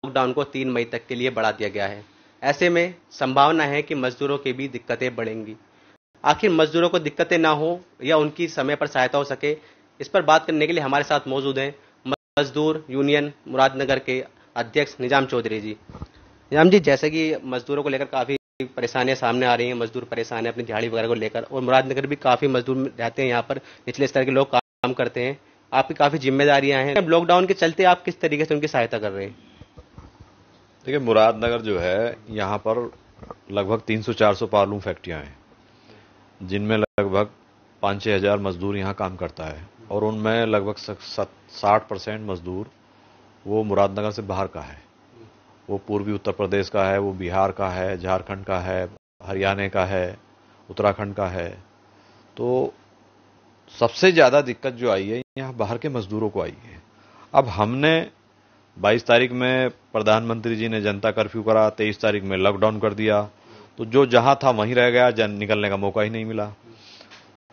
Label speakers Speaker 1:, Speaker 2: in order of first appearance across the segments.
Speaker 1: Lockdown को 3 मई तक के लिए बढ़ा दिया गया है। ऐसे में संभावना है कि मजदूरों की भी दिक्कतें बढ़ेंगी। आखिर मजदूरों को दिक्कतें ना हो या उनकी समय पर सहायता हो सके, इस पर बात करने के लिए हमारे साथ मौजूद हैं मजदूर यूनियन मुरादनगर के अध्यक्ष निजाम चौधरी जी। निजाम जी, जैसे कि मजदूरों को लेकर काफी परेशानियां सामने आ रही हैं, मजदूर परेशान है अपनी दिहाड़ी वगैरह को लेकर, और मुरादनगर भी काफी मजदूर रहते हैं, यहाँ पर निचले स्तर के लोग काम करते हैं, आपकी काफी जिम्मेदारियां हैं। अब लॉकडाउन के चलते आप किस तरीके से उनकी सहायता कर रहे हैं?
Speaker 2: देखिए, मुरादनगर जो है यहाँ पर लगभग 300-400 पावरलूम फैक्ट्रियां हैं, जिनमें लगभग 5-6 हज़ार मजदूर यहाँ काम करता है, और उनमें लगभग 60% मजदूर वो मुरादनगर से बाहर का है। वो पूर्वी उत्तर प्रदेश का है, वो बिहार का है, झारखंड का है, हरियाणा का है, उत्तराखंड का है। तो सबसे ज़्यादा दिक्कत जो आई है यहाँ बाहर के मजदूरों को आई है। अब हमने 22 तारीख में प्रधानमंत्री जी ने जनता कर्फ्यू करा, 23 तारीख में लॉकडाउन कर दिया, तो जो जहां था वहीं रह गया, निकलने का मौका ही नहीं मिला।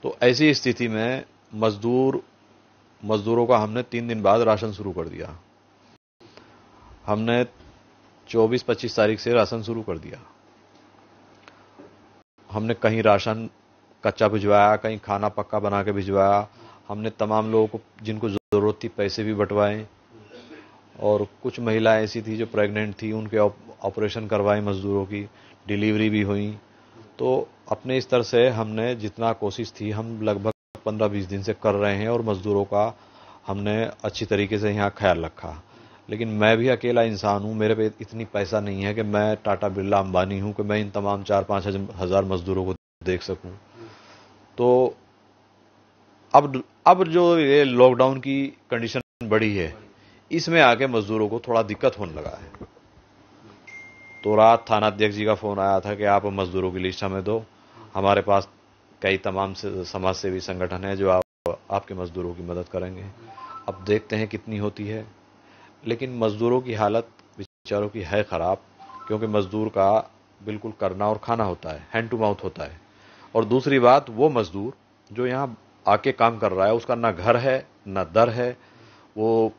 Speaker 2: तो ऐसी स्थिति में मजदूरों का हमने 3 दिन बाद राशन शुरू कर दिया। हमने 24-25 तारीख से राशन शुरू कर दिया। हमने कहीं राशन कच्चा भिजवाया, कहीं खाना पक्का बना के भिजवाया। हमने तमाम लोगों को जिनको जरूरत थी पैसे भी बंटवाए, और कुछ महिलाएं ऐसी थी जो प्रेग्नेंट थी, उनके ऑपरेशन करवाए, मजदूरों की डिलीवरी भी हुई। तो अपने स्तर से हमने जितना कोशिश थी हम लगभग 15-20 दिन से कर रहे हैं, और मजदूरों का हमने अच्छी तरीके से यहाँ ख्याल रखा। लेकिन मैं भी अकेला इंसान हूँ, मेरे पे इतनी पैसा नहीं है कि मैं टाटा बिरला अंबानी हूँ कि मैं इन तमाम 4-5 हज़ार मजदूरों को देख सकूं। तो अब जो ये लॉकडाउन की कंडीशन बढ़ी है, इसमें आके मजदूरों को थोड़ा दिक्कत होने लगा है। तो रात थाना अध्यक्ष जी का फोन आया था कि आप मजदूरों की लिस्ट हमें दो। हमारे पास कई तमाम समाज सेवी संगठन है जो आपके मजदूरों की मदद करेंगे। अब देखते हैं कितनी होती है, लेकिन मजदूरों की हालत बेचारों की है खराब, क्योंकि मजदूर का बिल्कुल करना और खाना होता है, हैंड टू माउथ होता है। और दूसरी बात, वो मजदूर जो यहाँ आके काम कर रहा है उसका ना घर है ना दर है, वो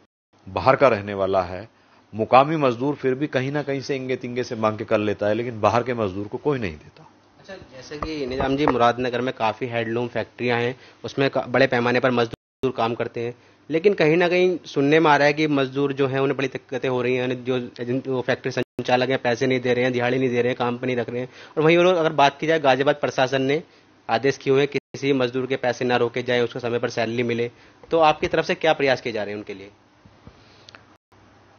Speaker 2: बाहर का रहने वाला है। मुकामी मजदूर फिर भी कहीं ना कहीं से इंगे तिंगे से मांग के कर लेता है, लेकिन बाहर के मजदूर को कोई नहीं देता।
Speaker 1: अच्छा, जैसे कि निजाम जी, मुरादनगर में काफी हैंडलूम फैक्ट्रियां हैं, उसमें बड़े पैमाने पर मजदूर काम करते हैं, लेकिन कहीं ना कहीं सुनने में आ रहा है कि मजदूर जो है उन्हें बड़ी दिक्कतें हो रही हैं, जो फैक्ट्री संचालक हैं पैसे नहीं दे रहे हैं, दिहाड़ी नहीं दे रहे हैं, काम पर नहीं रख रहे हैं। और वहीं अगर बात की जाए, गाजियाबाद प्रशासन ने आदेश किए हुए किसी मजदूर के पैसे ना रोके जाए, उसको समय पर सैलरी मिले। तो आपकी तरफ से क्या प्रयास किए जा रहे हैं उनके लिए?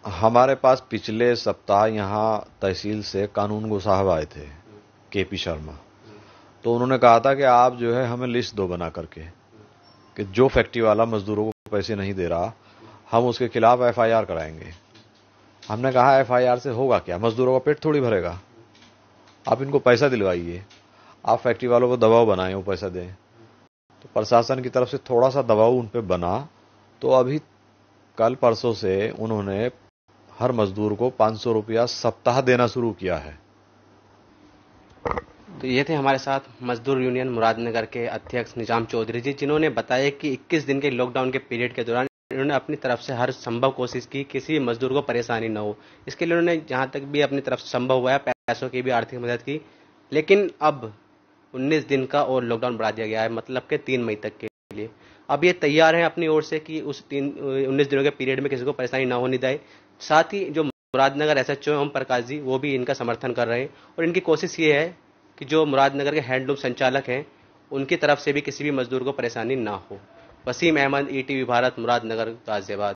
Speaker 2: हमारे पास पिछले सप्ताह यहाँ तहसील से कानूनगो साहब आए थे, केपी शर्मा। तो उन्होंने कहा था कि आप जो है हमें लिस्ट दो बना करके कि जो फैक्ट्री वाला मजदूरों को पैसे नहीं दे रहा, हम उसके खिलाफ एफआईआर कराएंगे। हमने कहा एफआईआर से होगा क्या, मजदूरों का पेट थोड़ी भरेगा। आप इनको पैसा दिलवाइए, आप फैक्ट्री वालों को दबाव बनाएं, वो पैसा दें। तो प्रशासन की तरफ से थोड़ा सा दबाव उन पर बना, तो अभी कल परसों से उन्होंने हर मजदूर को 500 रुपया सप्ताह देना शुरू किया है।
Speaker 1: तो ये थे हमारे साथ मजदूर यूनियन मुरादनगर के अध्यक्ष निजाम चौधरी जी, जिन्होंने बताया कि 21 दिन के लॉकडाउन के पीरियड के दौरान इन्होंने अपनी तरफ से हर संभव कोशिश की किसी मजदूर को परेशानी न हो। इसके लिए उन्होंने जहां तक भी अपनी तरफ से संभव हुआ है पैसों की भी आर्थिक मदद की। लेकिन अब 19 दिन का और लॉकडाउन बढ़ा दिया गया है, मतलब कि 3 मई तक के लिए। अब ये तैयार हैं अपनी ओर से कि उस 19 दिनों के पीरियड में किसी को परेशानी ना होने दें। साथ ही जो मुरादनगर एसएचओ ओम प्रकाश जी, वो भी इनका समर्थन कर रहे हैं, और इनकी कोशिश ये है कि जो मुरादनगर के हैंडलूम संचालक हैं उनकी तरफ से भी किसी भी मजदूर को परेशानी ना हो। वसीम अहमद, ईटीवी भारत, मुरादनगर, गाजियाबाद।